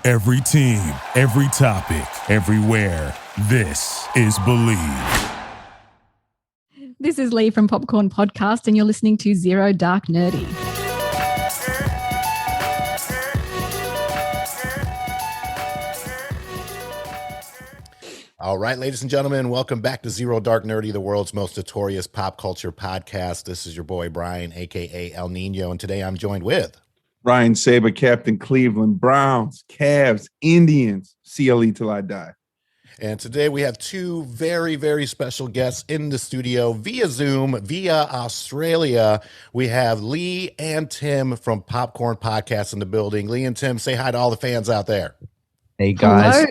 Every team, every topic, everywhere. This is Believe. This is Leigh from Popcorn Podcast, and you're listening to Zero Dark Nerdy. All right, ladies and gentlemen, welcome back to Zero Dark Nerdy, the world's most notorious pop culture podcast. This is your boy, Brian, a.k.a. El Nino, and today I'm joined with... Ryan Saber, Captain Cleveland, Browns, Cavs, Indians, CLE till I die. And today we have two very, very special guests in the studio via Zoom, via Australia. We have Leigh and Tim from Popcorn Podcast in the building. Leigh and Tim, say hi to all the fans out there. Hey, guys.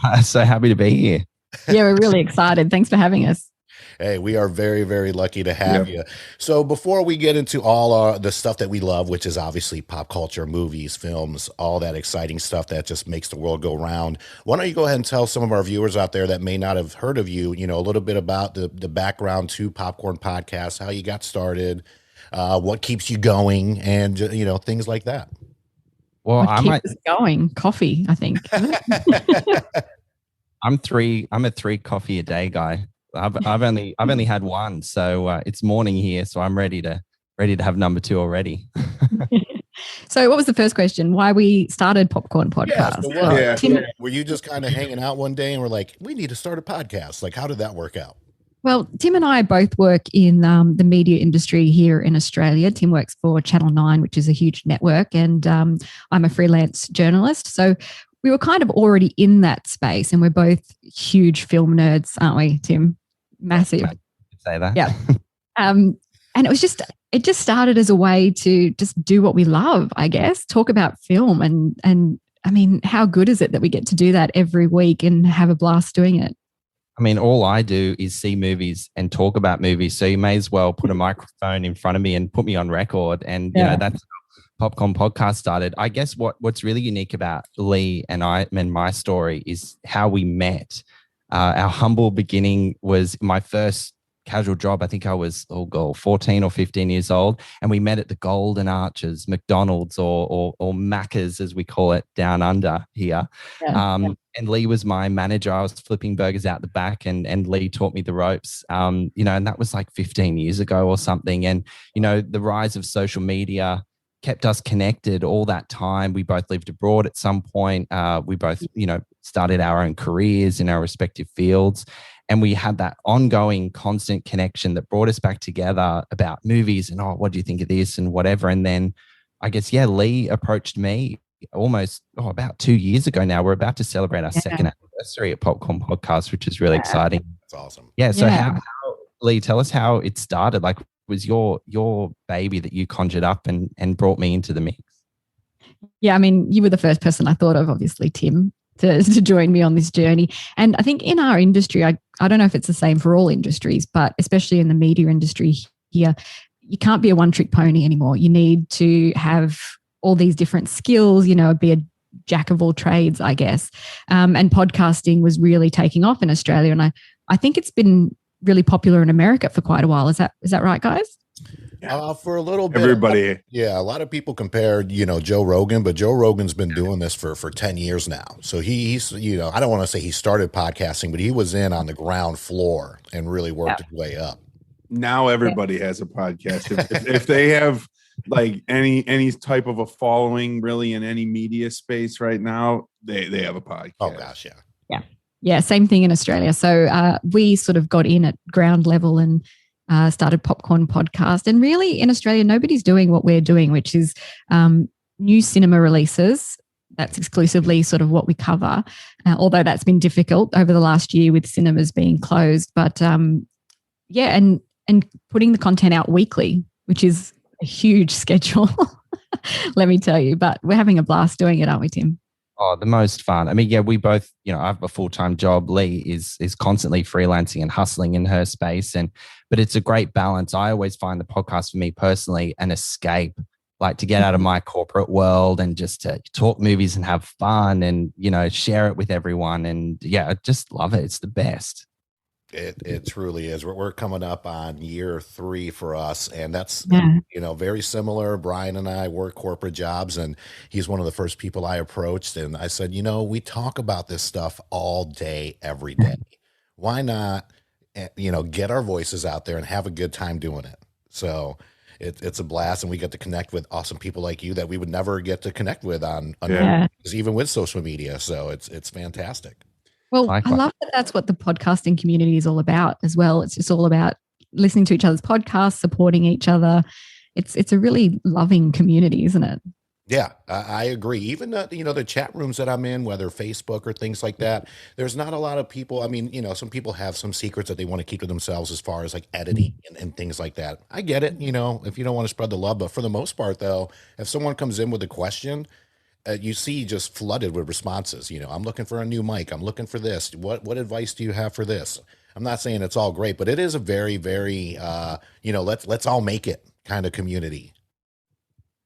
Hello. So happy to be here. Yeah, we're really excited. Thanks for having us. Hey, we are very, very lucky to have you. So before we get into all the stuff that we love, which is obviously pop culture, movies, films, all that exciting stuff that just makes the world go round, why don't you go ahead and tell some of our viewers out there that may not have heard of you, a little bit about the background to Popcorn Podcast, how you got started, what keeps you going, and, things like that. Well, I might going coffee, I think. I'm a 3 coffee a day guy. I've only had one, so it's morning here, so I'm ready to have number 2 already. So what was the first question? Why we started Popcorn Podcast? Tim, were you just kind of hanging out one day and we're like, we need to start a podcast? Like, how did that work out? Well, Tim and I both work in the media industry here in Australia. Tim works for Channel 9, which is a huge network, and I'm a freelance journalist. So we were kind of already in that space, and we're both huge film nerds, aren't we, Tim? Massive. Say that. Yeah. And it just started as a way to just do what we love, I guess, talk about film. And I mean, how good is it that we get to do that every week and have a blast doing it? I mean, all I do is see movies and talk about movies. So you may as well put a microphone in front of me and put me on record. And, that's how Popcorn Podcast started. I guess what's really unique about Leigh and my story is how we met. Our humble beginning was my first casual job. I think I was 14 or 15 years old, and we met at the Golden Arches, McDonald's or Macca's as we call it down under here. And Leigh was my manager. I was flipping burgers out the back, and Leigh taught me the ropes. And that was like 15 years ago or something. And the rise of social media kept us connected all that time. We both lived abroad at some point. We both, started our own careers in our respective fields. And we had that ongoing, constant connection that brought us back together about movies and, what do you think of this and whatever. And then I guess, Leigh approached me almost about 2 years ago now. We're about to celebrate our second anniversary at Popcorn Podcast, which is really exciting. That's awesome. Yeah. So how, Leigh, tell us how it started. Like, was your baby that you conjured up and brought me into the mix? Yeah, I mean, you were the first person I thought of, obviously, Tim, to join me on this journey. And I think in our industry, I don't know if it's the same for all industries, but especially in the media industry here, you can't be a one-trick pony anymore. You need to have all these different skills, be a jack of all trades, I guess. And podcasting was really taking off in Australia. And I think it's been really popular in America for quite a while. Is that right, guys? For a little bit. Everybody. A lot of people compared, Joe Rogan, but Joe Rogan's been doing this for 10 years now. So he's, I don't want to say he started podcasting, but he was in on the ground floor and really worked his way up. Now everybody has a podcast. If they have like any type of a following really in any media space right now, they have a podcast. Oh gosh, yeah. Yeah, same thing in Australia. So we sort of got in at ground level and started Popcorn Podcast. And really in Australia, nobody's doing what we're doing, which is new cinema releases. That's exclusively sort of what we cover, although that's been difficult over the last year with cinemas being closed. But and putting the content out weekly, which is a huge schedule, let me tell you. But we're having a blast doing it, aren't we, Tim? Oh, the most fun. I mean, we both, I have a full-time job. Leigh is constantly freelancing and hustling in her space. But it's a great balance. I always find the podcast for me personally an escape, like to get out of my corporate world and just to talk movies and have fun and, share it with everyone. And I just love it. It's the best. It truly is. We're coming up on year 3 for us, and that's Yeah. very similar. Brian and I work corporate jobs, and he's one of the first people I approached, and I said, we talk about this stuff all day, every day. Why not, get our voices out there and have a good time doing it? So it's a blast, and we get to connect with awesome people like you that we would never get to connect with on Yeah. even with social media. So it's fantastic. Well, Likewise. I love that that's what the podcasting community is all about as well. It's just all about listening to each other's podcasts, supporting each other. It's a really loving community, isn't it? Yeah, I agree. Even the chat rooms that I'm in, whether Facebook or things like that, there's not a lot of people. I mean, some people have some secrets that they want to keep to themselves as far as like editing and things like that. I get it, if you don't want to spread the love, but for the most part, though, if someone comes in with a question, you see just flooded with responses. I'm looking for a new mic. I'm looking for this. What advice do you have for this? I'm not saying it's all great, but it is a very, very, let's all make it kind of community.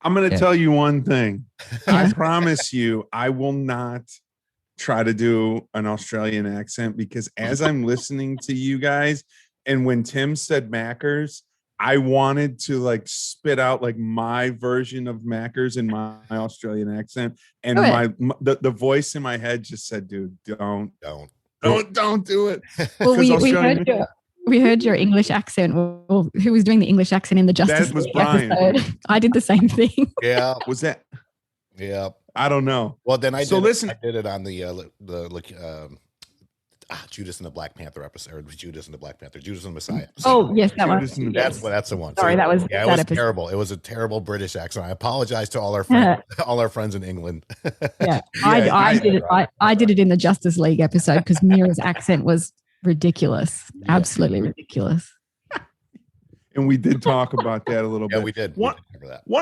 I'm going to tell you one thing. I promise you, I will not try to do an Australian accent, because as I'm listening to you guys, and when Tim said Mackers, I wanted to like spit out like my version of Mackers in my Australian accent, and the voice in my head just said, "Dude, don't do it." Well, we heard your English accent. Well, who was doing the English accent in the Justice That was League Brian. episode? I did the same thing. Yeah, was that? Yeah, I don't know. Well, then I did it on the Judas and the Black Panther episode. It was Judas and the Black Panther. Judas and the Messiah. Oh, yes, that one. That's the one. Sorry, so, that was it was terrible. It was a terrible British accent. I apologize to all our friends, all our friends in England. Yeah, I did it. I did it in the Justice League episode because Mira's accent was ridiculous, absolutely ridiculous. And we did talk about that a little bit. Yeah, we did. One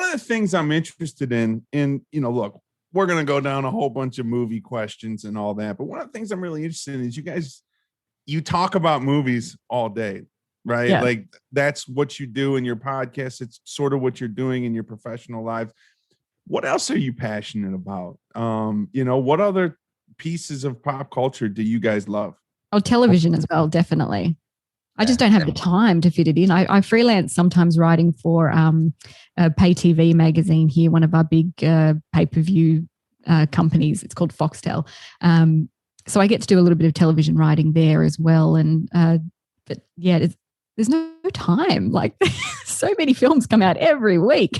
of the things I'm interested in, look, we're going to go down a whole bunch of movie questions and all that. But one of the things I'm really interested in is you talk about movies all day, right? Yeah. Like that's what you do in your podcast. It's sort of what you're doing in your professional life. What else are you passionate about? What other pieces of pop culture do you guys love? Oh, television as well, definitely. I just don't have the time to fit it in. I freelance sometimes writing for a pay TV magazine here, one of our big pay-per-view companies. It's called Foxtel. So I get to do a little bit of television writing there as well. And but yeah, there's no time. Like so many films come out every week.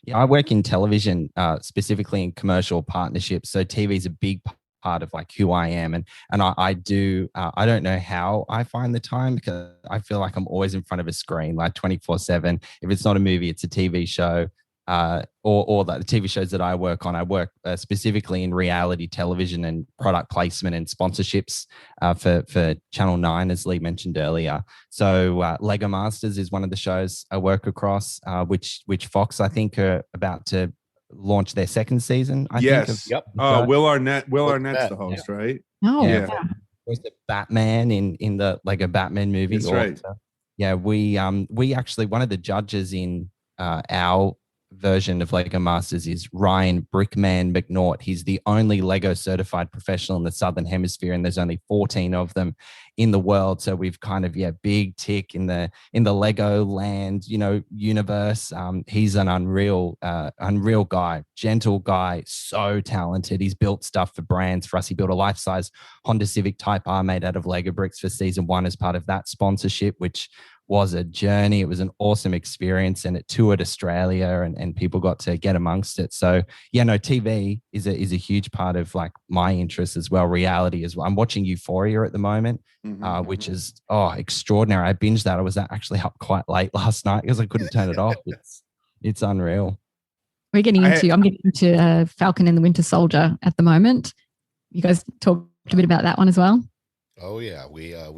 Yeah, I work in television, specifically in commercial partnerships. So TV is a big part of like who I am. And I do, I don't know how I find the time, because I feel like I'm always in front of a screen, like 24/7. If it's not a movie, it's a TV show, or the TV shows that I work on. I work specifically in reality television and product placement and sponsorships for Channel 9, as Leigh mentioned earlier. So Lego Masters is one of the shows I work across, which Fox, I think, are about to launch their second season. Yes. Will Arnett's the host, right? No. Yeah. Was the Batman in the Lego Batman movie? That's right. Yeah, we actually, one of the judges in our version of Lego Masters is Ryan Brickman McNaught. He's the only Lego certified professional in the Southern Hemisphere, and there's only 14 of them in the world. So we've kind of, big tick in the Lego land, universe. He's an unreal guy, gentle guy, so talented. He's built stuff for brands for us. He built a life-size Honda Civic Type R made out of Lego bricks for season 1 as part of that sponsorship, which was a journey. It was an awesome experience, and it toured Australia, and people got to get amongst it. So TV is a huge part of like my interest as well. Reality as well. I'm watching Euphoria at the moment, which is extraordinary. I binged that. I was actually up quite late last night because I couldn't turn it off. It's unreal. I'm getting into Falcon and the Winter Soldier at the moment. You guys talked a bit about that one as well. Oh yeah,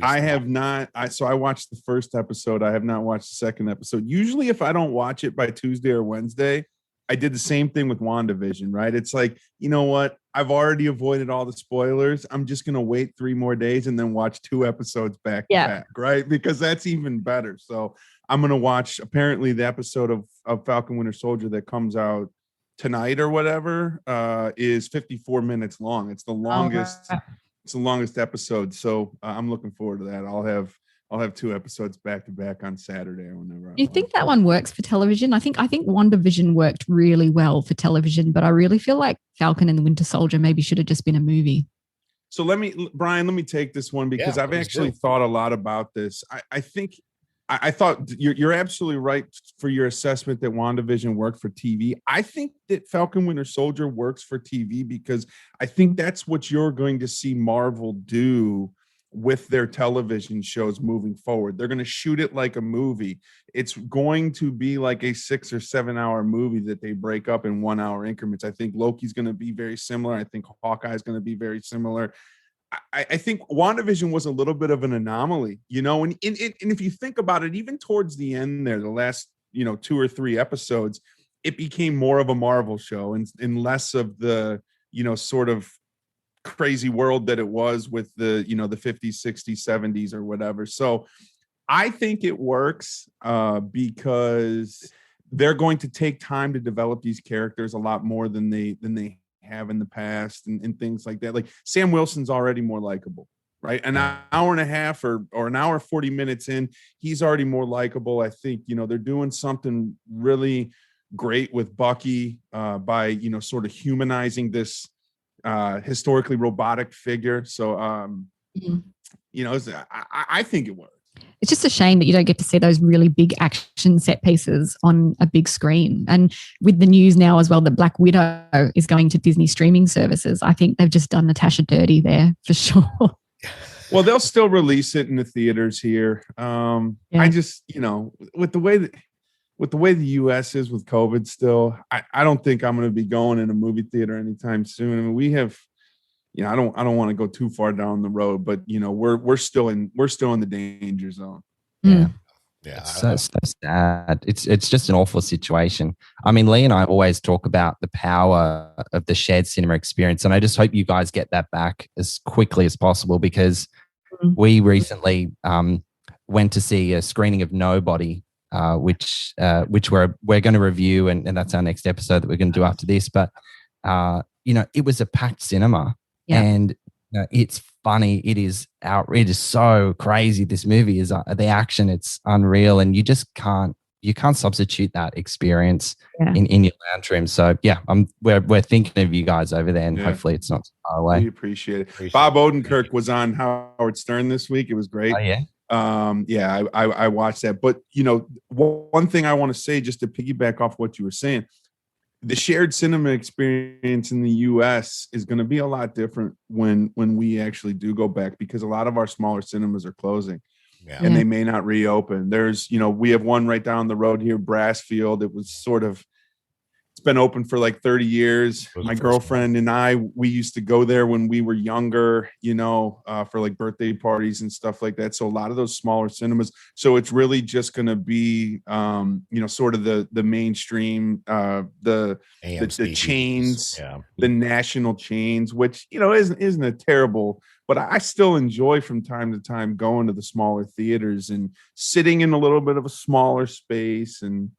I have not. So I watched the first episode. I have not watched the second episode. Usually, if I don't watch it by Tuesday or Wednesday, I did the same thing with WandaVision. Right? It's like, you know what? I've already avoided all the spoilers. I'm just gonna wait 3 more days and then watch 2 episodes back to back. Right? Because that's even better. So I'm gonna watch apparently the episode of Falcon Winter Soldier that comes out tonight or whatever is 54 minutes long. It's the longest. It's the longest episode, so I'm looking forward to that. I'll have 2 episodes back to back on Saturday or whenever. Do you think that one works for television? I think WandaVision worked really well for television, but I really feel like Falcon and the Winter Soldier maybe should have just been a movie. So Brian, let me take this one because I've actually thought a lot about this. I thought you're absolutely right for your assessment that WandaVision worked for TV. I think that Falcon Winter Soldier works for TV because I think that's what you're going to see Marvel do with their television shows moving forward. They're going to shoot it like a movie. It's going to be like a 6 or 7 hour movie that they break up in 1 hour increments. I think Loki's going to be very similar. I think Hawkeye is going to be very similar. I think WandaVision was a little bit of an anomaly, and if you think about it, even towards the end there, the last, 2 or 3 episodes, it became more of a Marvel show and less of the, sort of crazy world that it was with the, the 50s, 60s, 70s or whatever. So I think it works because they're going to take time to develop these characters a lot more than they have in the past and things like that. Like Sam Wilson's already more likable, right? An hour and a half or an hour 40 minutes in, he's already more likable. I think, they're doing something really great with Bucky by, sort of humanizing this historically robotic figure. So, I think it works. It's just a shame that you don't get to see those really big action set pieces on a big screen. And with the news now as well that Black Widow is going to Disney streaming services, I think they've just done Natasha dirty there for sure. Well, they'll still release it in the theaters here. I just, with the way the US is with COVID still, I don't think I'm going to be going in a movie theater anytime soon. I mean, we have, I don't want to go too far down the road, but we're still in the danger zone. Yeah. It's so sad. It's just an awful situation. I mean, Leigh and I always talk about the power of the shared cinema experience, and I just hope you guys get that back as quickly as possible because we recently went to see a screening of Nobody, which we're going to review, and that's our next episode that we're going to do after this. But it was a packed cinema. Yeah. And it's funny. It is so crazy. This movie is the action. It's unreal, and you just can't substitute that experience in your lounge room. So we're thinking of you guys over there, and hopefully it's not far away. We appreciate it. Bob Odenkirk was on Howard Stern this week. It was great. Oh, yeah. I watched that. But one thing I want to say, just to piggyback off what you were saying. The shared cinema experience in the US is going to be a lot different when we actually do go back because a lot of our smaller cinemas are closing and they may not reopen. There's, we have one right down the road here, Brassfield. It was it's been open for like 30 years. My girlfriend and I, we used to go there when we were younger, for like birthday parties and stuff like that. So a lot of those smaller cinemas. So it's really just going to be, sort of the mainstream, the chains, the national chains, which, isn't a terrible, but I still enjoy from time to time going to the smaller theaters and sitting in a little bit of a smaller space and,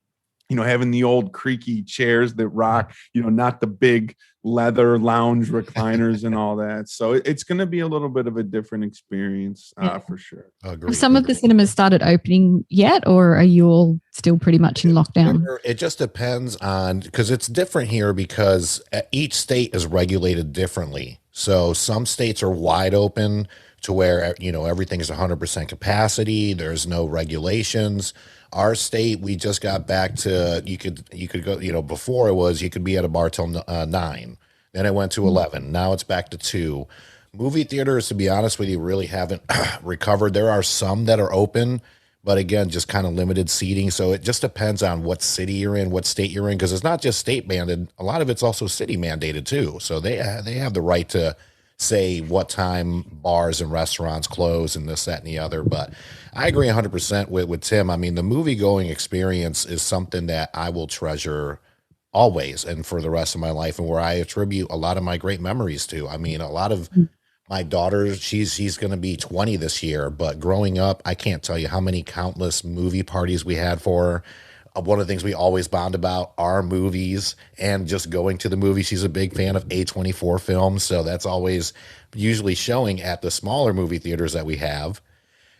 having the old creaky chairs that rock, not the big leather lounge recliners and all that. So it's going to be a little bit of a different experience for sure. Have some of the cinemas started opening yet, or are you all still pretty much in lockdown? It just depends on, because it's different here because each state is regulated differently. So some states are wide open to where, everything is 100% capacity. There's no regulations. Our state, we just got back to, you could go, before it was, you could be at a bar till 9. Then it went to 11. Now it's back to 2. Movie theaters, to be honest with you, really haven't recovered. There are some that are open, but again, just kind of limited seating. So it just depends on what city you're in, what state you're in, because it's not just state mandated. A lot of it's also city mandated too. So they have the right to say what time bars and restaurants close and this, that, and the other. But I agree 100% with Tim. I mean, the movie going experience is something that I will treasure always and for the rest of my life, and where I attribute a lot of my great memories to. I mean, a lot of my daughter, she's going to be 20 this year, but growing up, I can't tell you how many countless movie parties we had for her. one of the things we always bond about are movies and just going to the movies. She's a big fan of A24 films, so that's always usually showing at the smaller movie theaters that we have.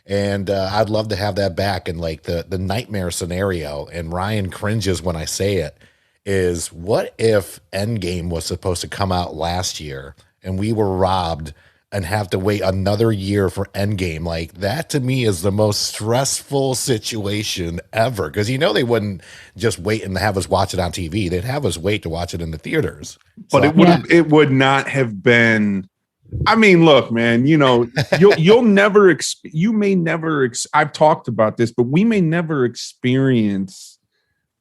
And I'd love to have that back. And like the nightmare scenario, and Ryan cringes when I say it, is what if Endgame was supposed to come out last year and we were robbed and have to wait another year for Endgame? Like, that to me is the most stressful situation ever, because they wouldn't just wait and have us watch it on TV. They'd have us wait to watch it in the theaters. But it would not have been. I mean, look, man, you'll never you may never I've talked about this, but we may never experience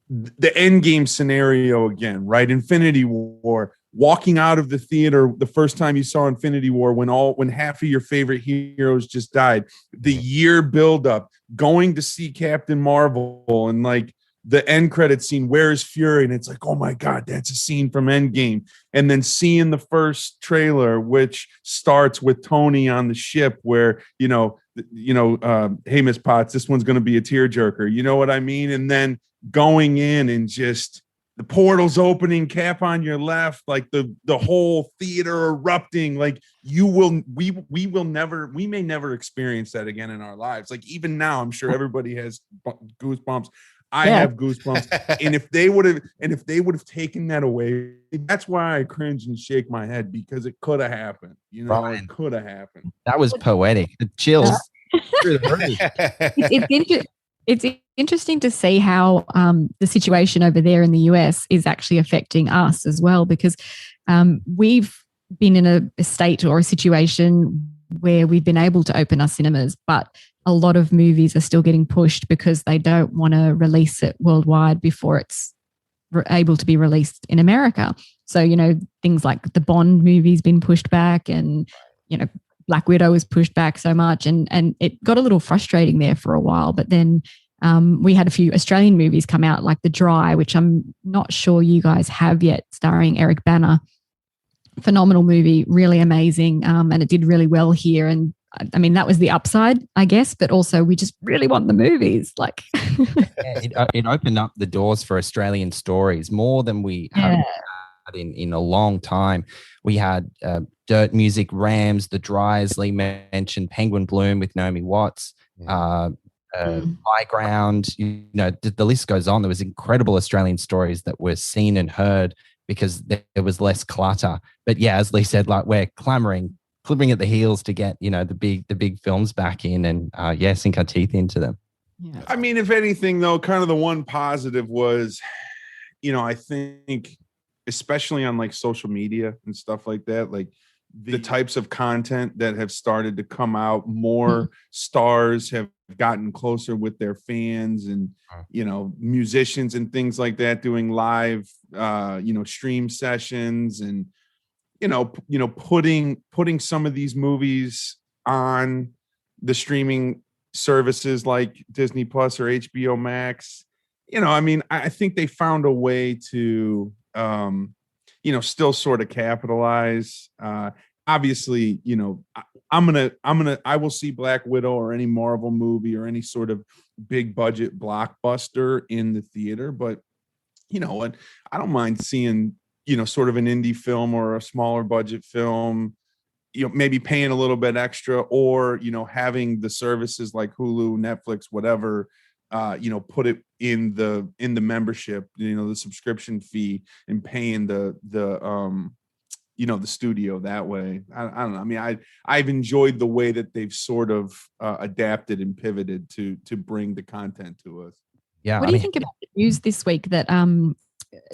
the Endgame scenario again, right? Infinity War, walking out of the theater the first time you saw Infinity War, when half of your favorite heroes just died, the year buildup, going to see Captain Marvel, and like the end credit scene, where's Fury? And it's like, oh my God, that's a scene from Endgame. And then seeing the first trailer, which starts with Tony on the ship, where, hey, Miss Potts, this one's going to be a tearjerker. You know what I mean? And then going in and just the portals opening, Cap on your left, like the whole theater erupting. Like we may never experience that again in our lives. Like even now, I'm sure everybody has goosebumps. I have goosebumps. And if they would have taken that away, that's why I cringe and shake my head, because it could have happened. It could have happened. That was poetic. The chills through the roof. It's interesting to see how the situation over there in the US is actually affecting us as well, because we've been in a state or a situation where we've been able to open our cinemas, but a lot of movies are still getting pushed because they don't want to release it worldwide before it's able to be released in America. So, things like the Bond movie's been pushed back, and, Black Widow was pushed back so much, and it got a little frustrating there for a while. But then we had a few Australian movies come out, like The Dry, which I'm not sure you guys have yet, starring Eric Bana. Phenomenal movie, really amazing, and it did really well here. And I mean, that was the upside, I guess, but also we just really want the movies. Like, it opened up the doors for Australian stories more than we have had in a long time. We had Dirt Music, Rams, The Dry, as Leigh mentioned, Penguin Bloom with Naomi Watts, High Ground. The list goes on. There was incredible Australian stories that were seen and heard because there was less clutter. But yeah, as Leigh said, like, we're climbing at the heels to get the big films back in, and sink our teeth into them. Yeah. I mean, if anything, though, kind of the one positive was, I think, especially on like social media and stuff like that, like the types of content that have started to come out, more stars have gotten closer with their fans, and musicians and things like that doing live stream sessions, and putting some of these movies on the streaming services like Disney Plus or HBO Max. I mean, I think they found a way to, still sort of capitalize. Obviously, I will see Black Widow or any Marvel movie or any sort of big budget blockbuster in the theater, but you know what? I don't mind seeing sort of an indie film or a smaller budget film, maybe paying a little bit extra, or, having the services like Hulu, Netflix, whatever, put it in the membership, the subscription fee, and paying the studio that way. I don't know. I mean, I've enjoyed the way that they've sort of adapted and pivoted to bring the content to us. Yeah. What do you think about the news this week that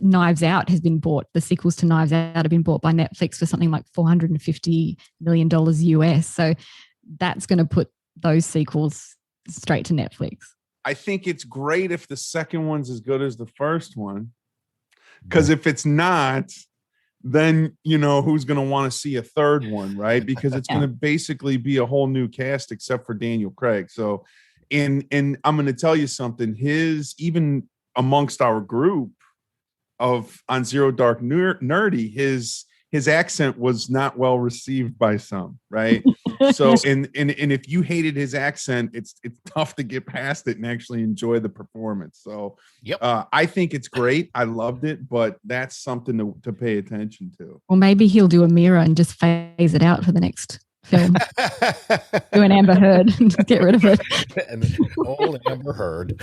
Knives Out has been bought? The sequels to Knives Out have been bought by Netflix for something like $450 million US. So that's going to put those sequels straight to Netflix. I think it's great if the second one's as good as the first one, because if it's not, then who's going to want to see a third one, right? Because it's going to basically be a whole new cast except for Daniel Craig. So, and I'm going to tell you something. Even amongst our group on Zero Dark Nerdy, his accent was not well received by some, right? So and if you hated his accent, it's tough to get past it and actually enjoy the performance. So Yep. I think it's great. I loved it, but that's something to pay attention to. Or maybe he'll do a mirror and just phase it out for the next film. Do an Amber Heard and just get rid of it. And old Amber Heard.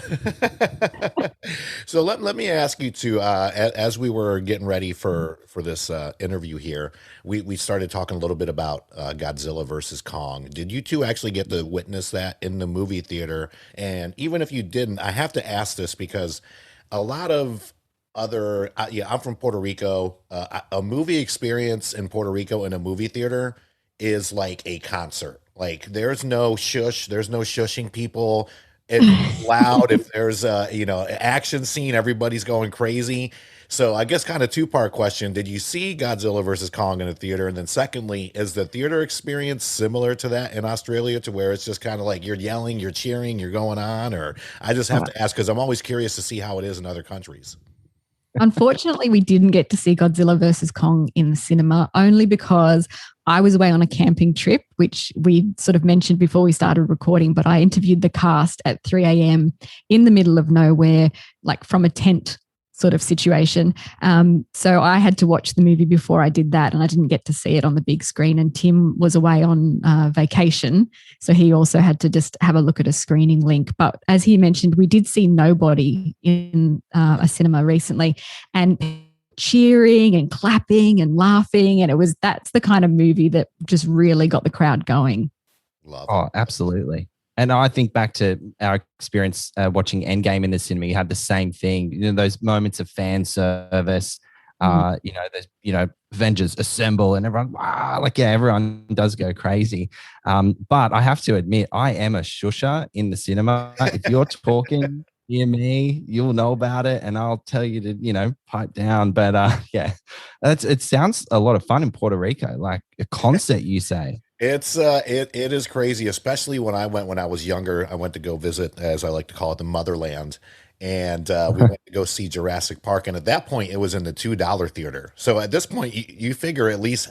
So let me ask you to, as we were getting ready for this interview here, we started talking a little bit about Godzilla versus Kong. Did you two actually get to witness that in the movie theater? And even if you didn't, I have to ask this because a lot of other, I'm from Puerto Rico. A movie experience in Puerto Rico in a movie theater is like a concert. Like there's no shush, there's no shushing people. It's loud. If there's a action scene, everybody's going crazy. So I guess kind of two-part question. Did you see Godzilla versus Kong in a theater? And then secondly, is the theater experience similar to that in Australia, to where it's just kind of like you're yelling, you're cheering, you're going on? Or I just have to ask because I'm always curious to see how it is in other countries. Unfortunately, we didn't get to see Godzilla versus Kong in the cinema, only because I was away on a camping trip, which we sort of mentioned before we started recording, but I interviewed the cast at 3 a.m. in the middle of nowhere, like from a tent sort of situation. So I had to watch the movie before I did that, and I didn't get to see it on the big screen. And Tim was away on vacation, so he also had to just have a look at a screening link. But as he mentioned, we did see Nobody in a cinema recently, and cheering and clapping and laughing, and that's the kind of movie that just really got the crowd going. Love. Oh, absolutely. And I think back to our experience watching Endgame in the cinema. You had the same thing. You know, those moments of fan service. Avengers assemble and everyone, wow, everyone does go crazy. But I have to admit, I am a shusher in the cinema. If you're talking near me, you'll know about it, and I'll tell you to, pipe down. But it sounds a lot of fun in Puerto Rico, like a concert, you say. It's it is crazy, especially when I was younger. I went to go visit, as I like to call it, the motherland, and we went to go see Jurassic Park. And at that point, it was in the $2 theater. So at this point, you figure at least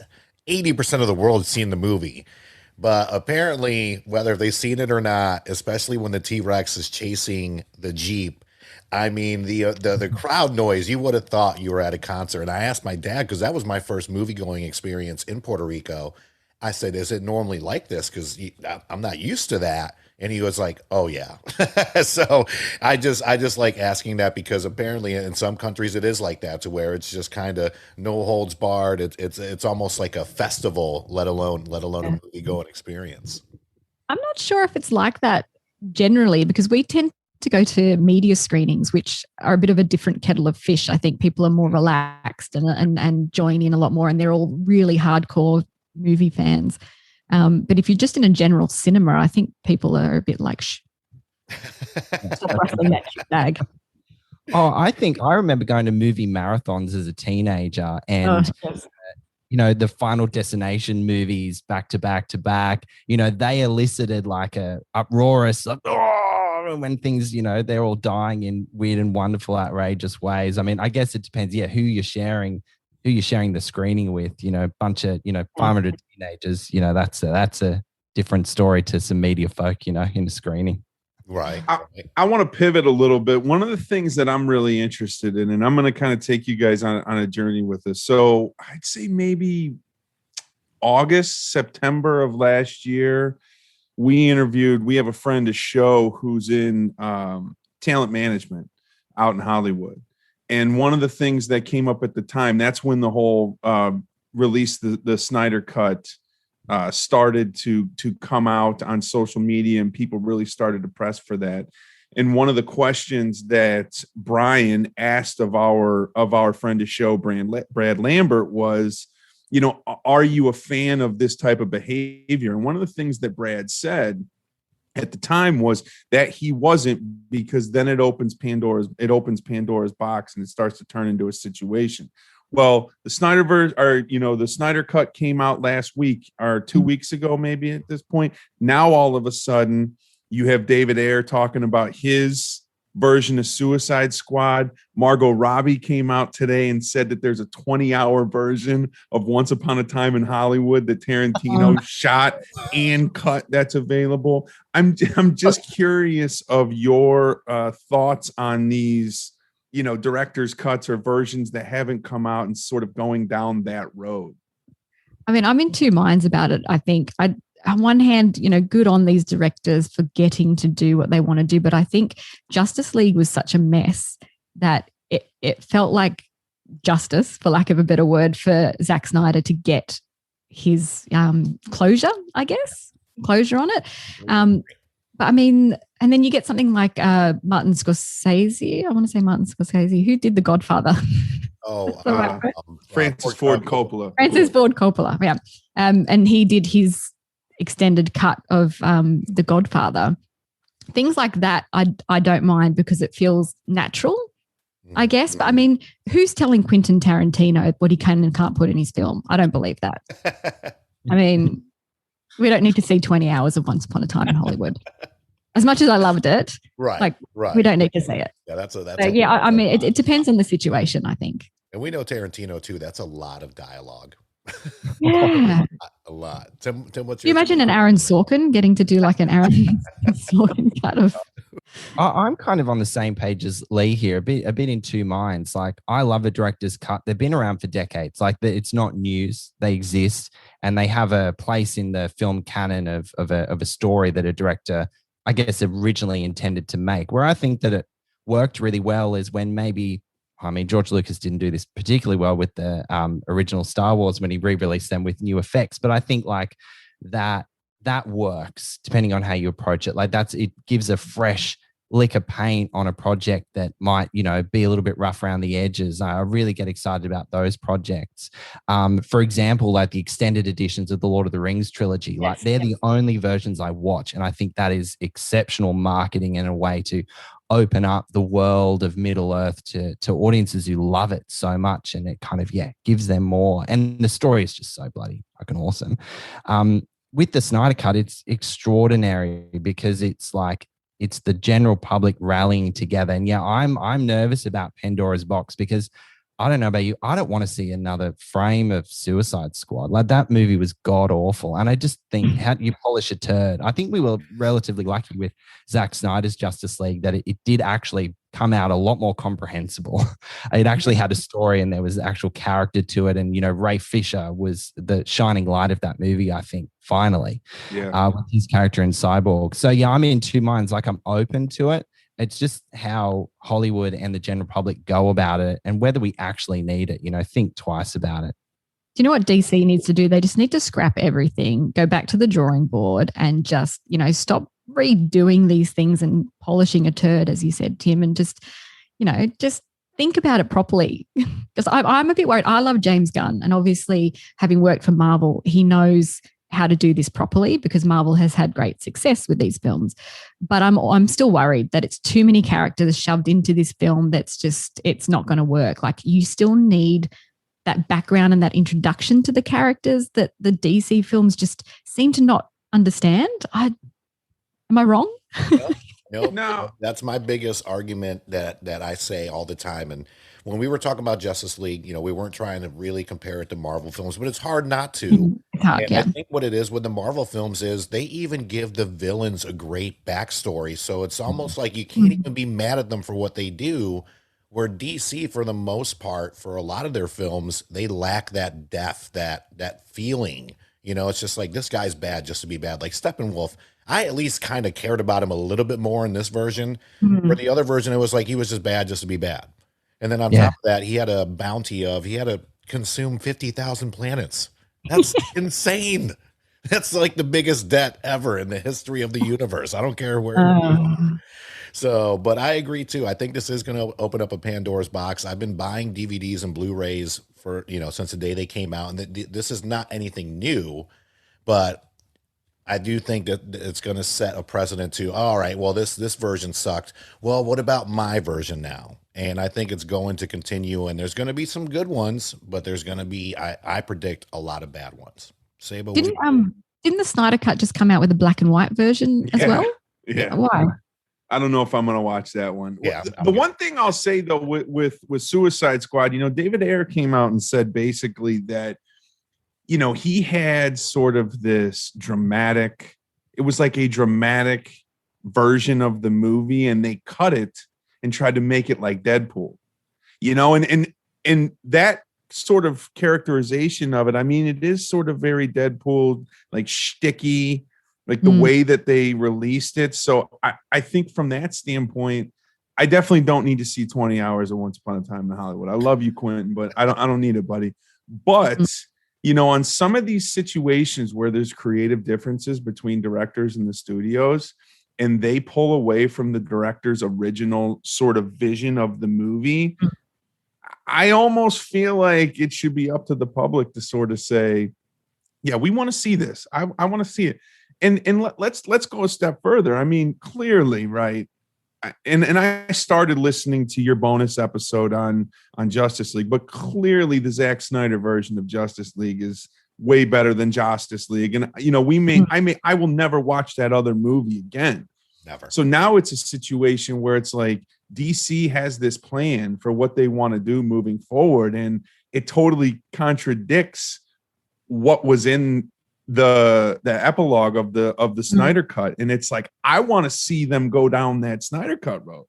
80% of the world has seen the movie. But apparently, whether they've seen it or not, especially when the T-Rex is chasing the Jeep, I mean, the crowd noise, you would have thought you were at a concert. And I asked my dad, because that was my first movie-going experience in Puerto Rico. I said, is it normally like this? Because I'm not used to that. And he was like, oh, yeah. So I just like asking that, because apparently in some countries it is like that, to where it's just kind of no holds barred. It's almost like a festival, let alone a movie going experience. I'm not sure if it's like that generally, because we tend to go to media screenings, which are a bit of a different kettle of fish. I think people are more relaxed and join in a lot more, and they're all really hardcore movie fans. But if you're just in a general cinema, I think people are a bit like, stop rustling that bag. Oh, I remember going to movie marathons as a teenager, and the Final Destination movies back to back to back. They elicited like a uproarious, when things, they're all dying in weird and wonderful, outrageous ways. I mean, I guess it depends, who you're sharing the screening with. Bunch of 500 teenagers. That's a different story to some media folk. In a screening. Right. I want to pivot a little bit. One of the things that I'm really interested in, and I'm going to kind of take you guys on a journey with us. So I'd say maybe August, September of last year, we have a friend, a show, who's in talent management out in Hollywood. And one of the things that came up at the time, that's when the whole release, the Snyder Cut started to come out on social media, and people really started to press for that. And one of the questions that Brian asked of our friend to show, Brad Lambert, was, are you a fan of this type of behavior? And one of the things that Brad said at the time was that he wasn't, because then it opens Pandora's box, and it starts to turn into a situation. Well, the the Snyder Cut came out last week, or 2 weeks ago, maybe at this point. Now, all of a sudden, you have David Ayer talking about his version of Suicide Squad. Margot Robbie came out today and said that there's a 20-hour version of Once Upon a Time in Hollywood that Tarantino shot and cut that's available. I'm just curious of your thoughts on these, director's cuts or versions that haven't come out and sort of going down that road. I mean, I'm in two minds about it. I think on one hand, good on these directors for getting to do what they want to do. But I think Justice League was such a mess that it felt like justice, for lack of a better word, for Zack Snyder to get his closure on it. But I mean, and then you get something like Martin Scorsese. I want to say Martin Scorsese, who did The Godfather. Francis Ford Coppola. Francis Ford Coppola, yeah. And he did his extended cut of The Godfather. Things like that, I don't mind because it feels natural, I guess. But I mean, who's telling Quentin Tarantino what he can and can't put in his film? I don't believe that. I mean, we don't need to see 20 hours of Once Upon a Time in Hollywood. As much as I loved it, right. We don't need to see it. Yeah, I mean, it depends on the situation, I think. And we know Tarantino too. That's a lot of dialogue. Yeah, a lot. Tim, what's Can you imagine an Aaron Sorkin getting to do like an Aaron Sorkin cut of? I'm kind of on the same page as Leigh here, a bit in two minds. Like, I love a director's cut. They've been around for decades. Like, it's not news. They exist, and they have a place in the film canon of a story that a director, I guess, originally intended to make. Where I think that it worked really well is when George Lucas didn't do this particularly well with the original Star Wars when he re-released them with new effects. But I think like that works depending on how you approach it. Like it gives a fresh lick of paint on a project that might, be a little bit rough around the edges. I really get excited about those projects. For example, like the extended editions of the Lord of the Rings trilogy, they're the only versions I watch. And I think that is exceptional marketing in a way to open up the world of Middle Earth to audiences who love it so much. And it kind of, gives them more. And the story is just so bloody fucking awesome. With the Snyder Cut, it's extraordinary because it's the general public rallying together. And I'm nervous about Pandora's Box because I don't know about you, I don't want to see another frame of Suicide Squad. Like, that movie was god awful. And I just think, how do you polish a turd? I think we were relatively lucky with Zack Snyder's Justice League that it did actually come out a lot more comprehensible. It actually had a story and there was actual character to it. And, Ray Fisher was the shining light of that movie, I think, finally, with his character in Cyborg. So, I'm in two minds. Like, I'm open to it. It's just how Hollywood and the general public go about it and whether we actually need it, think twice about it. Do you know what DC needs to do? They just need to scrap everything, go back to the drawing board and just, stop redoing these things and polishing a turd, as you said, Tim, and just think about it properly. Because I'm a bit worried. I love James Gunn, and obviously having worked for Marvel, he knows how to do this properly because Marvel has had great success with these films. But I'm still worried that it's too many characters shoved into this film it's not going to work. Like, you still need that background and that introduction to the characters that the DC films just seem to not understand. Am I wrong? No. That's my biggest argument that I say all the time. And when we were talking about Justice League, we weren't trying to really compare it to Marvel films, but it's hard not to. I think what it is with the Marvel films is they even give the villains a great backstory. So it's almost like you can't even be mad at them for what they do, where DC, for the most part, for a lot of their films, they lack that depth, that feeling. It's just like, this guy's bad just to be bad. Like Steppenwolf, I at least kind of cared about him a little bit more in this version. For the other version, it was like he was just bad just to be bad. And then on top of that, he had a bounty he had to consume 50,000 planets. That's insane. That's like the biggest debt ever in the history of the universe. I don't care where. So, but I agree too. I think this is going to open up a Pandora's box. I've been buying DVDs and Blu-rays for, since the day they came out. And this is not anything new, but I do think that it's going to set a precedent to, all right, well, this version sucked. Well, what about my version now? And I think it's going to continue, and there's going to be some good ones, but there's going to be, I predict, a lot of bad ones. Sabo, didn't the Snyder Cut just come out with a black and white version as well? Yeah. Why? I don't know if I'm going to watch that one. Yeah, the one thing I'll say though with Suicide Squad, David Ayer came out and said basically that, he had sort of this dramatic. It was like a dramatic version of the movie, and they cut it and tried to make it like Deadpool, and that sort of characterization of it. I mean, it is sort of very Deadpool, like shticky, like the way that they released it. So I think from that standpoint, I definitely don't need to see 20 hours of Once Upon a Time in Hollywood. I love you, Quentin, but I don't need it, buddy. But, on some of these situations where there's creative differences between directors and the studios, and they pull away from the director's original sort of vision of the movie, I almost feel like it should be up to the public to sort of say, yeah, we want to see this. I want to see it. And let's go a step further. I mean, clearly, right? And I started listening to your bonus episode on Justice League, but clearly the Zack Snyder version of Justice League is way better than Justice League. And I will never watch that other movie again. Never. So now it's a situation where it's like DC has this plan for what they want to do moving forward, and it totally contradicts what was in the epilogue of the Snyder cut. And it's like, I want to see them go down that Snyder cut road.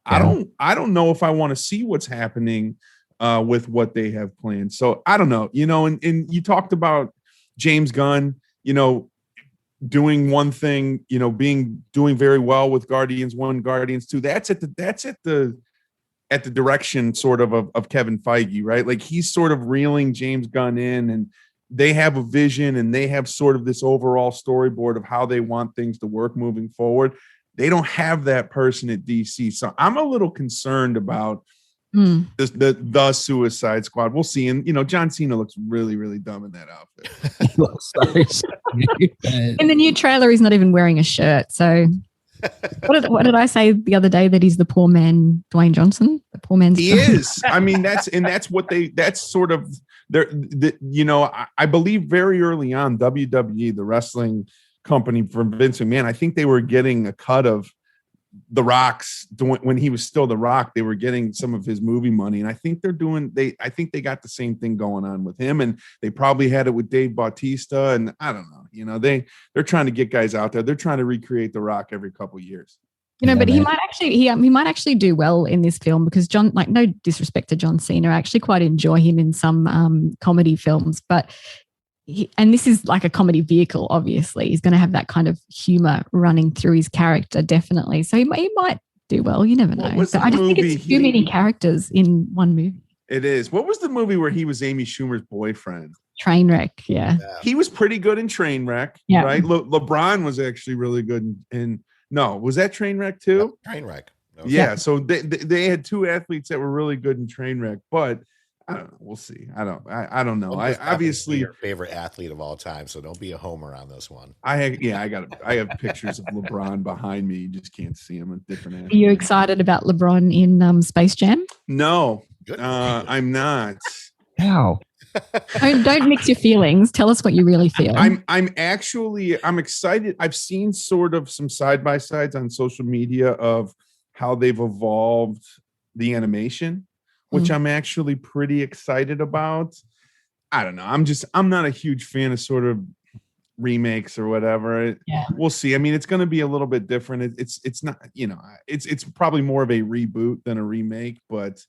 Yeah. I don't know if I want to see what's happening with what they have planned. So I don't know, and you talked about James Gunn, doing one thing, doing very well with Guardians 1, Guardians 2. That's at the direction sort of Kevin Feige, right? Like he's sort of reeling James Gunn in, and they have a vision and they have sort of this overall storyboard of how they want things to work moving forward. They don't have that person at DC. So I'm a little concerned about the Suicide Squad. We'll see. And, John Cena looks really, really dumb in that outfit. In the new trailer, he's not even wearing a shirt. So what did I say the other day, that he's the poor man Dwayne Johnson? The poor man's He is. I mean, that's sort of I believe very early on, WWE, the wrestling company from Vince McMahon, I think they were getting a cut of The Rock's when he was still The Rock. They were getting some of his movie money, and I think I think they got the same thing going on with him, and they probably had it with Dave Bautista, and I don't know. They're trying to get guys out there. They're trying to recreate The Rock every couple of years. But he might actually do well in this film, because John, like, no disrespect to John Cena, I actually quite enjoy him in some comedy films, but and this is like a comedy vehicle, obviously. He's going to have that kind of humor running through his character, definitely. So he might do well. You never know. I just think it's too many characters in one movie. It is. What was the movie where he was Amy Schumer's boyfriend? Trainwreck, yeah. He was pretty good in Trainwreck, right? LeBron was actually really good in no, was that Trainwreck too? Trainwreck. No. Yeah, so they had two athletes that were really good in Trainwreck, but I don't know. We'll see. I don't know. I obviously your favorite athlete of all time, so don't be a homer on this one. I have pictures of LeBron behind me. You just can't see him. A different athlete. Are you excited about LeBron in Space Jam? No, I'm not. How? Don't mix your feelings. Tell us what you really feel. I'm excited. I've seen sort of some side-by-sides on social media of how they've evolved the animation, which I'm actually pretty excited about. I don't know. I'm not a huge fan of sort of remakes or whatever. We'll see. I mean, it's going to be a little bit different. It's not, it's probably more of a reboot than a remake, but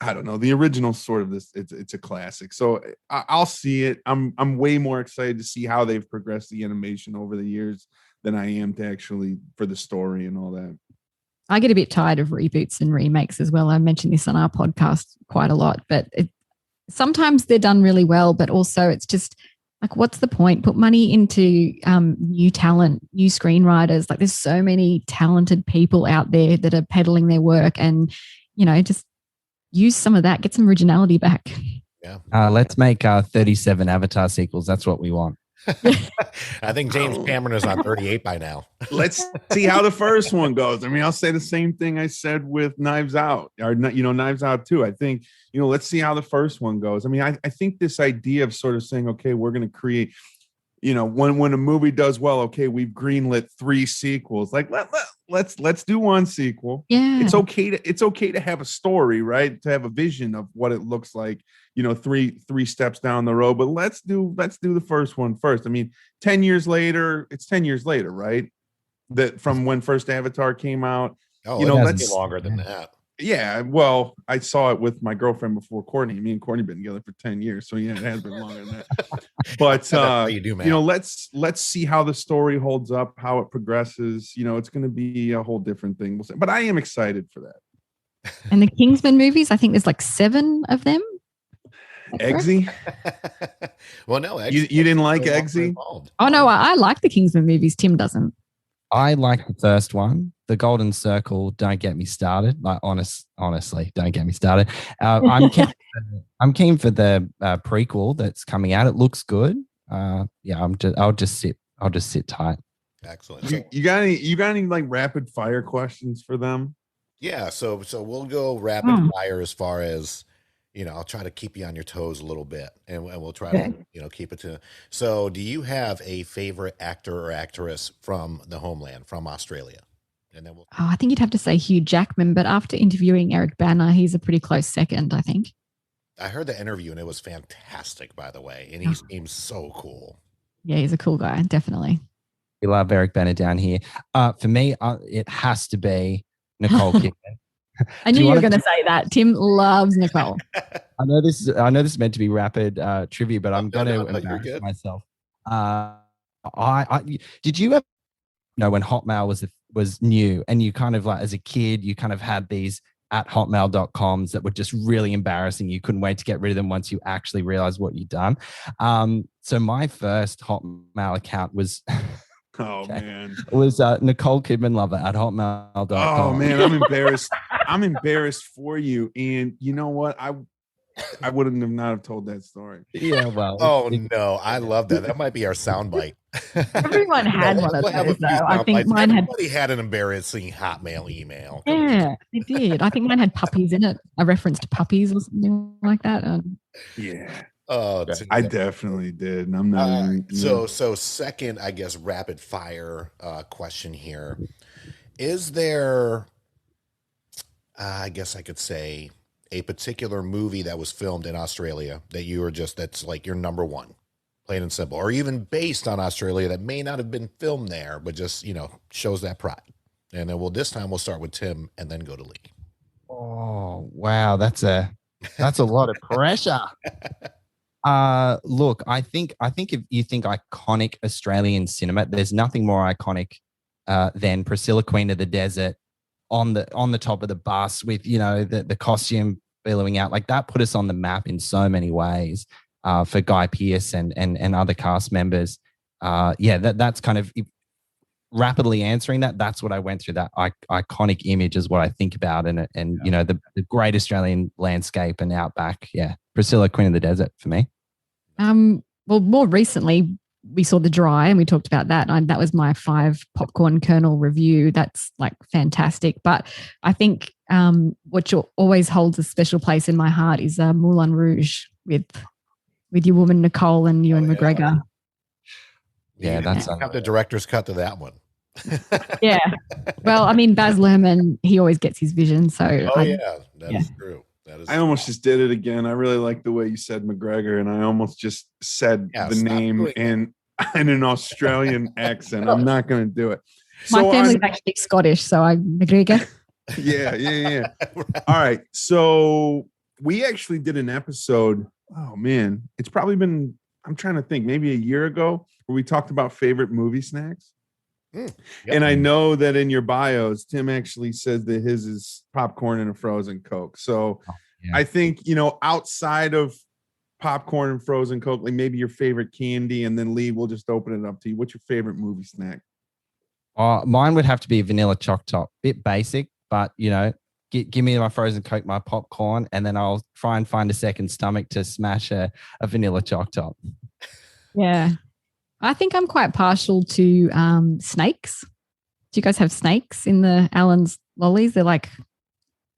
I don't know. The original sort of it's a classic. So I'll see it. I'm way more excited to see how they've progressed the animation over the years than I am to actually for the story and all that. I get a bit tired of reboots and remakes as well. I mentioned this on our podcast quite a lot, but sometimes they're done really well, but also it's just like, what's the point? Put money into new talent, new screenwriters. Like, there's so many talented people out there that are peddling their work, and, just use some of that, get some originality back. Yeah. Let's make 37 Avatar sequels. That's what we want. I think James Cameron is on 38 by now. Let's see how the first one goes. I mean, I'll say the same thing I said with Knives Out, or Knives Out 2. I think, let's see how the first one goes. I mean, I think this idea of sort of saying, okay, we're going to create, you know, when a movie does well, okay, we've greenlit 3 sequels. Like let's do one sequel. Yeah. It's okay to have a story, right? To have a vision of what it looks like, you know, three steps down the road. But let's do the first one first. I mean, 10 years later, it's 10 years later, right? That from when first Avatar came out. Oh, you know, that's longer than that. Yeah, well, I saw it with my girlfriend before Courtney. Me and Courtney been together for 10 years, so yeah, it has been longer than that. But you know, let's see how the story holds up, how it progresses. You know, it's going to be a whole different thing. But I am excited for that. And the Kingsman movies, I think there's like 7 of them. Eggsy? Well, no, you didn't like Eggsy? Oh no, I like the Kingsman movies. Tim doesn't. I like the first one, The Golden Circle. Don't get me started. Like honestly, don't get me started. I'm keen for the prequel that's coming out. It looks good. Yeah, I'll just sit tight. Excellent. You got any like rapid fire questions for them? Yeah, so we'll go rapid fire as far as, you know, I'll try to keep you on your toes a little bit, and we'll try to, you know, keep it to. So, do you have a favorite actor or actress from the homeland, from Australia? And then I think you'd have to say Hugh Jackman, but after interviewing Eric Bana, he's a pretty close second, I think. I heard the interview and it was fantastic, by the way, and he seems so cool. Yeah, he's a cool guy, definitely. We love Eric Bana down here. For me, it has to be Nicole Kidman. I knew you were going to say that. Tim loves Nicole. I know this is meant to be rapid trivia, but I'm going to embarrass myself. Did you ever know when Hotmail was new, and you kind of like as a kid, you kind of had these at hotmail.coms that were just really embarrassing. You couldn't wait to get rid of them once you actually realized what you'd done. So my first Hotmail account was man. It was Nicole Kidman Lover at hotmail.com. Oh man, I'm embarrassed. I'm embarrassed for you. And you know what? I wouldn't have not have told that story. Yeah, well. No, I love that. That might be our soundbite. Everyone had one of those, though. I think mine had an embarrassing Hotmail email. Yeah, it did. I think mine had puppies in it, a reference to puppies or something like that. Yeah. Oh, I definitely did. And I'm not so second, I guess, rapid fire question here. Is there, I guess I could say, a particular movie that was filmed in Australia that you were that's like your number one, plain and simple, or even based on Australia that may not have been filmed there, but just, you know, shows that pride? And then this time we'll start with Tim and then go to Leigh. Oh, wow. That's a lot of pressure. Look, I think if you think iconic Australian cinema, there's nothing more iconic than Priscilla, Queen of the Desert on the top of the bus with, you know, the costume billowing out. Like that put us on the map in so many ways for Guy Pearce and other cast members. That's kind of rapidly answering that. That's what I went through. That iconic image is what I think about, and you know, the great Australian landscape and outback. Yeah, Priscilla, Queen of the Desert for me. Well, more recently we saw The Dry and we talked about that. And that was my 5 popcorn kernel review. That's like fantastic. But I think what always holds a special place in my heart is Moulin Rouge with your woman Nicole and Ewan McGregor. Yeah, that's have the director's cut to that one. Yeah. Well, I mean, Baz Luhrmann, he always gets his vision. So that's true. I almost just did it again. I really like the way you said McGregor, and I almost just said the name in an Australian accent. I'm not going to do it. My family's actually Scottish, so I'm McGregor. Yeah. All right. So we actually did an episode. Oh man, it's probably been, I'm trying to think, maybe a year ago, where we talked about favorite movie snacks. Yep. And I know that in your bios, Tim actually says that his is popcorn and a frozen Coke. So I think, you know, outside of popcorn and frozen Coke, like maybe your favorite candy, and then Leigh, we'll just open it up to you. What's your favorite movie snack? Mine would have to be vanilla choc top. Bit basic, but you know, give me my frozen Coke, my popcorn, and then I'll try and find a second stomach to smash a vanilla choc top. Yeah. I think I'm quite partial to snakes. Do you guys have snakes in the Allen's lollies? They're like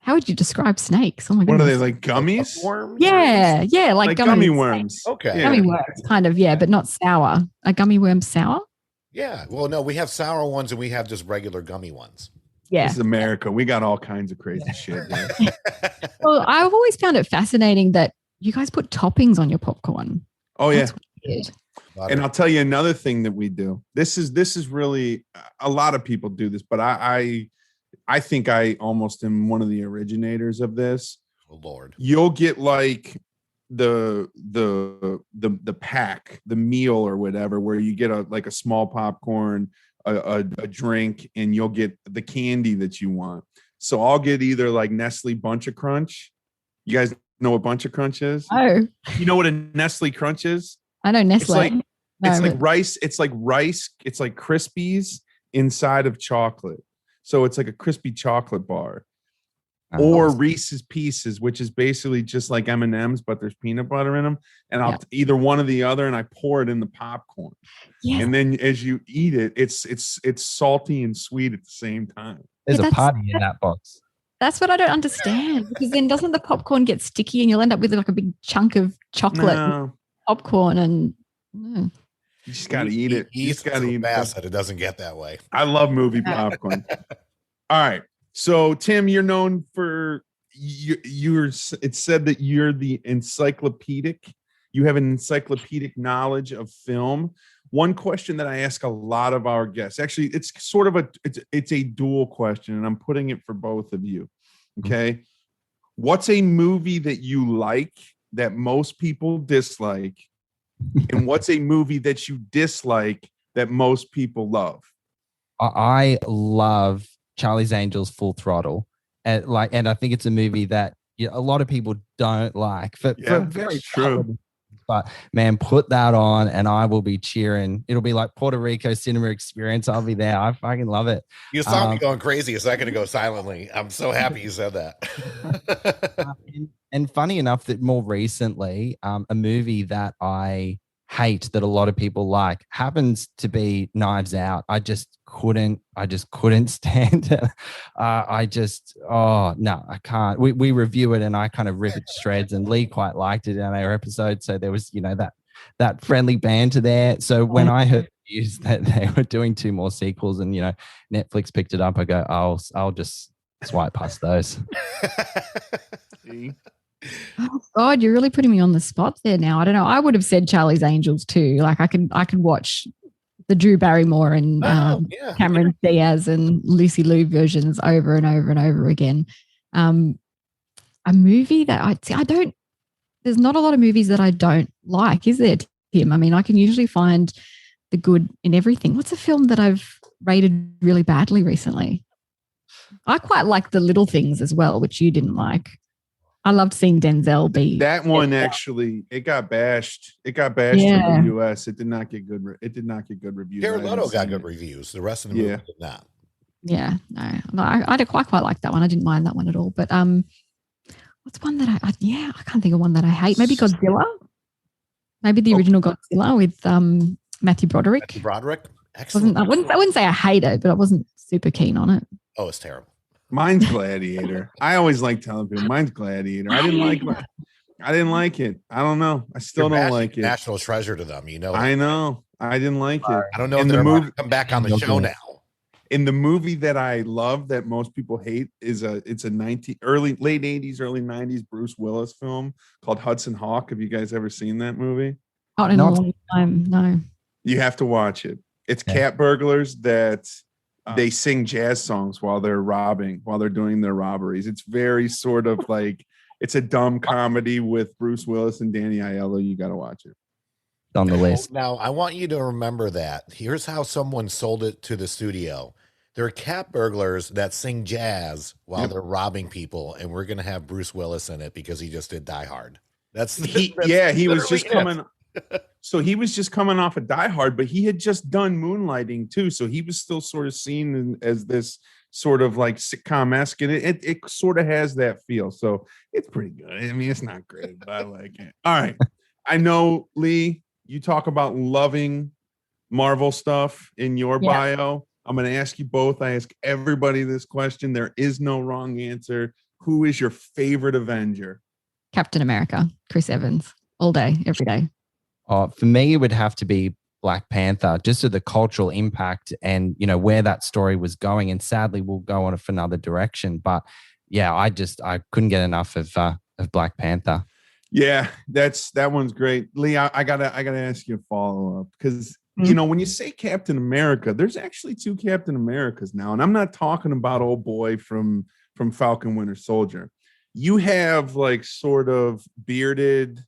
how would you describe snakes? Oh my What are goodness. they, like gummies? Worms? Yeah, like gummy worms. worms. Okay. Yeah. Gummy worms, kind of, yeah, but not sour. A gummy worm sour? Yeah. Well, no, we have sour ones and we have just regular gummy ones. Yeah. This is America. We got all kinds of crazy shit. Yeah. Well, I've always found it fascinating that you guys put toppings on your popcorn. Oh yeah. That's weird. And I'll tell you another thing that we do. This is really, a lot of people do this, but I think I almost am one of the originators of this. Oh Lord. You'll get like the pack, the meal or whatever, where you get a small popcorn, a drink, and you'll get the candy that you want. So I'll get either like Nestle Bunch of Crunch. You guys know what Bunch of Crunch is? Oh, You know what a Nestle Crunch is? I know Nestle. It's like rice. It's like rice. It's like Krispies inside of chocolate. So it's like a crispy chocolate bar. Or Reese's Pieces, which is basically just like M&Ms, but there's peanut butter in them. And I'll either one or the other, and I pour it in the popcorn. Yeah. And then as you eat it, it's salty and sweet at the same time. There's a party in that box. That's what I don't understand. Because then doesn't the popcorn get sticky and you'll end up with like a big chunk of chocolate and popcorn and you just got to eat it. You just got to eat fast that it doesn't get that way. I love movie popcorn. All right. So Tim, you're known for it's said that you're the encyclopedic. You have an encyclopedic knowledge of film. One question that I ask a lot of our guests, actually, it's sort of it's a dual question, and I'm putting it for both of you. Okay. What's a movie that you like that most people dislike? And what's a movie that you dislike that most people love? I love Charlie's Angels Full Throttle. And I think it's a movie that a lot of people don't like for very true. But man, put that on and I will be cheering. It'll be like Puerto Rico cinema experience. I'll be there. I fucking love it. You saw me going crazy a second ago silently. I'm so happy you said that. And funny enough that more recently, a movie that I hate that a lot of people like happens to be Knives Out. I just couldn't stand it. No, I can't. We review it and I kind of rip it to shreds, and Leigh quite liked it in our episode. So there was, that friendly banter there. So when I heard news that they were doing 2 more sequels and, Netflix picked it up, I go, I'll just swipe past those. Oh God, you're really putting me on the spot there now. I don't know. I would have said Charlie's Angels too. Like I could watch the Drew Barrymore and Cameron Diaz and Lucy Liu versions over and over and over again. A movie that there's not a lot of movies that I don't like, is there, Tim? I mean, I can usually find the good in everything. What's a film that I've rated really badly recently? I quite like The Little Things as well, which you didn't like. I loved seeing Denzel be that one. Actually, it got bashed. It got bashed in the US. It did not get good. It did not get good reviews. Jared Leto got good reviews. The rest of the movie did not. Yeah, no, I quite like that one. I didn't mind that one at all. But what's one that I can't think of one that I hate. Maybe Godzilla. Maybe the original Godzilla with Matthew Broderick. Matthew Broderick, excellent. I wouldn't say I hate it, but I wasn't super keen on it. Oh, it's terrible. Mine's Gladiator. I always like telling people mine's Gladiator. I didn't like it. I don't know. I still don't like it. National treasure to them, I know. I didn't like it. I don't know if they're going to come back on the show now. In the movie that I love that most people hate is late 80s, early 90s Bruce Willis film called Hudson Hawk. Have you guys ever seen that movie? Not in a long time, no. You have to watch it. It's cat burglars that they sing jazz songs while they're doing their robberies. It's very sort of like, it's a dumb comedy with Bruce Willis and Danny Aiello. You got to watch it. On the list. Now, I want you to remember that. Here's how someone sold it to the studio. There are cat burglars that sing jazz while they're robbing people, and we're going to have Bruce Willis in it because he just did Die Hard. He was just coming. So he was just coming off of Die Hard, but he had just done Moonlighting too. So he was still sort of seen as this sort of like sitcom-esque, and it sort of has that feel. So it's pretty good. I mean, it's not great, but I like it. All right. I know, Leigh, you talk about loving Marvel stuff in your bio. I'm going to ask you both. I ask everybody this question. There is no wrong answer. who is your favorite Avenger? Captain America, Chris Evans, all day, every day. For me, it would have to be Black Panther, just to the cultural impact and, you know, where that story was going. And sadly, we'll go on for another direction. But yeah, I couldn't get enough of Black Panther. Yeah, that one's great. Leigh, I gotta ask you a follow-up because you know, when you say Captain America, there's actually 2 Captain Americas now. And I'm not talking about old boy from Falcon Winter Soldier. You have like sort of bearded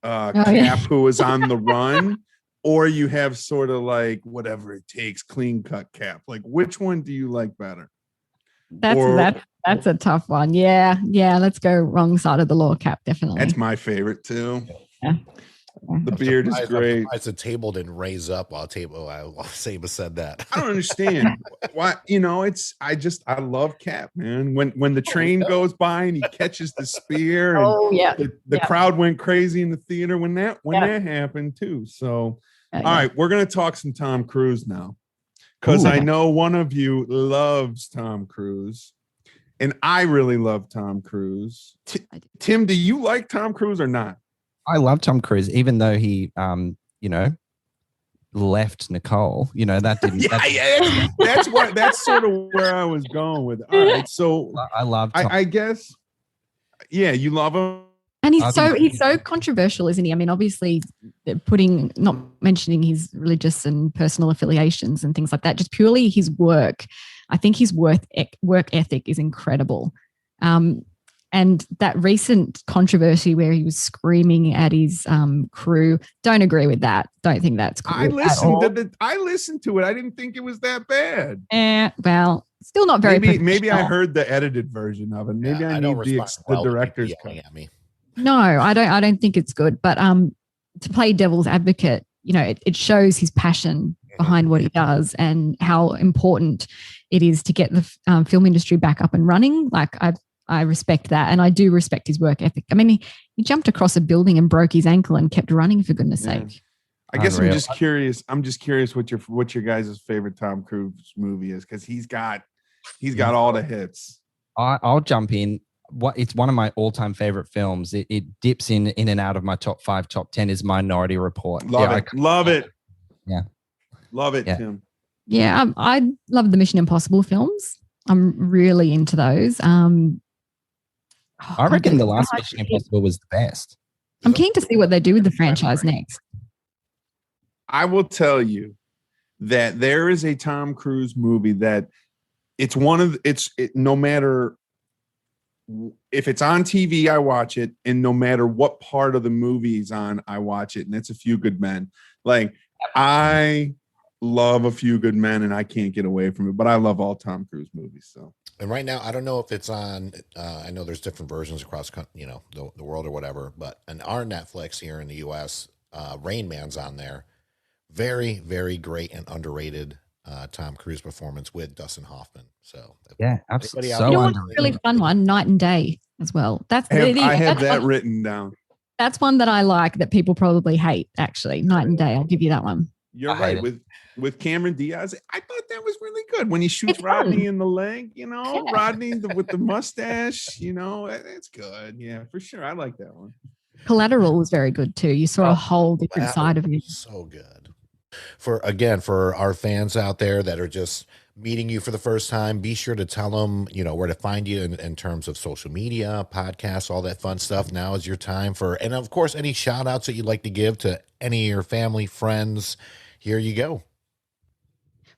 Cap who is on the run, or you have sort of like whatever it takes, clean cut Cap. Like, which one do you like better? That's a tough one. Yeah. Let's go wrong side of the law, Cap. Definitely. That's my favorite too. Yeah. The beard is great. I'm surprised the table didn't raise up while Saba said that. I don't understand why. You know, I love Cap, man. When the train goes by and he catches the spear, and the crowd went crazy in the theater when that happened too. So, all right, we're gonna talk some Tom Cruise now, because I know one of you loves Tom Cruise, and I really love Tom Cruise. Tim, do you like Tom Cruise or not? I love Tom Cruise, even though he, you know, left Nicole. You know, that didn't. That's sort of where I was going with it. All right, so I love Tom. I guess, yeah, you love him. And he's so controversial, isn't he? I mean, obviously, not mentioning his religious and personal affiliations and things like that, just purely his work. I think his work ethic is incredible. And that recent controversy where he was screaming at his crew, don't agree with that. Don't think that's cool. I listened to it. I didn't think it was that bad. Well, still not very. Maybe I heard the edited version of it. Maybe I need the director's cut. At me. No, I don't think it's good. But to play devil's advocate, you know, it shows his passion behind what he does and how important it is to get the film industry back up and running. Like I respect that, and I do respect his work ethic. I mean, he jumped across a building and broke his ankle and kept running, for goodness sake. I guess I'm just curious what your guys' favorite Tom Cruise movie is, because he's got all the hits. I'll jump in. It's one of my all-time favorite films. It dips in and out of my top 5, top 10 is Minority Report. Love it. Yeah. Love it, Tim. Yeah, I love the Mission Impossible films. I'm really into those. I reckon the last Mission Impossible was the best. I'm keen to see what they do with the franchise next. I will tell you that there is a Tom Cruise movie that no matter if it's on TV, I watch it, and no matter what part of the movie is on, I watch it, and it's A Few Good Men. Like, I love A Few Good Men, and I can't get away from it, but I love all Tom Cruise movies. So. And right now, I don't know if it's on. I know there's different versions across, you know, the world or whatever. But on our Netflix here in the U.S., Rain Man's on there. Very, very great and underrated Tom Cruise performance with Dustin Hoffman. So yeah, absolutely. So you know what's a really fun one? Night and Day as well. I have that written down. That's one that I like that people probably hate. Actually, Night and Day. I'll give you that one. You're right. With Cameron Diaz, I thought that was really good when he shoots Rodney in the leg. You know, Rodney with the mustache. You know, it's good. Yeah, for sure. I like that one. Collateral was very good too. You saw a whole different side of him. So good. For our fans out there that are just meeting you for the first time, be sure to tell them, you know, where to find you in terms of social media, podcasts, all that fun stuff. Now is your time and of course, any shout outs that you'd like to give to any of your family, friends. Here you go.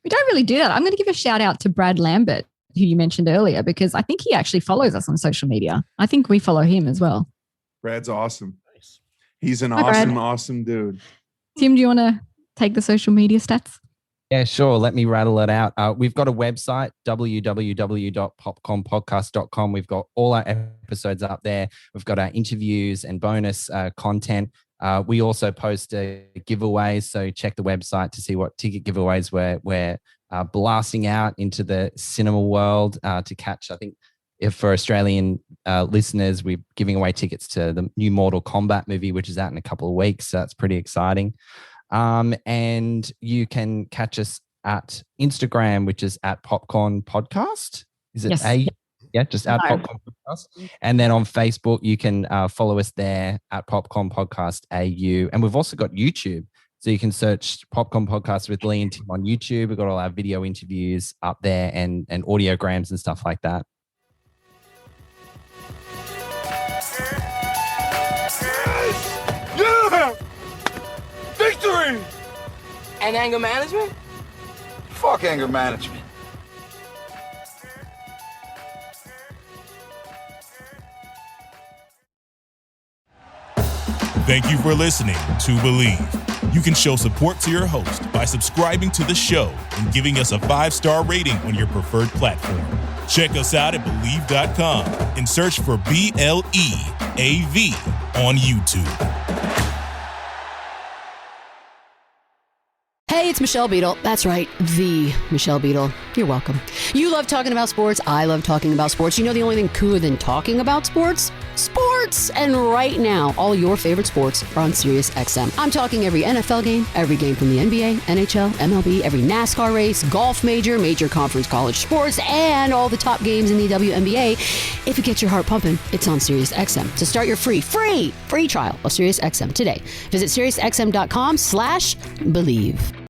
We don't really do that. I'm going to give a shout out to Brad Lambert, who you mentioned earlier, because I think he actually follows us on social media. I think we follow him as well. Brad's awesome. Nice. He's an awesome dude. Tim, do you want to take the social media stats? Yeah, sure. Let me rattle it out. We've got a website, www.popcornpodcast.com. We've got all our episodes up there. We've got our interviews and bonus content. We also post giveaways, so check the website to see what ticket giveaways we're blasting out into the cinema world to catch. I think if for Australian listeners, we're giving away tickets to the new Mortal Kombat movie, which is out in a couple of weeks. So that's pretty exciting. And you can catch us at Instagram, which is at Popcorn Podcast. Is it Yeah, just at Popcorn Podcast. And then on Facebook, you can follow us there at Popcorn Podcast AU. And we've also got YouTube. So you can search Popcorn Podcast with Leigh and Tim on YouTube. We've got all our video interviews up there and audiograms and stuff like that. Yeah! Victory! And anger management? Fuck anger management. Thank you for listening to Believe. You can show support to your host by subscribing to the show and giving us a 5-star rating on your preferred platform. Check us out at Believe.com and search for BLEAV on YouTube. Hey, it's Michelle Beadle. That's right, the Michelle Beadle. You're welcome. You love talking about sports. I love talking about sports. You know the only thing cooler than talking about sports? Sports! And right now, all your favorite sports are on Sirius XM. I'm talking every NFL game, every game from the NBA, NHL, MLB, every NASCAR race, golf major conference college sports, and all the top games in the WNBA. If it gets your heart pumping, it's on Sirius XM. To start your free trial of Sirius XM today, visit SiriusXM.com/believe.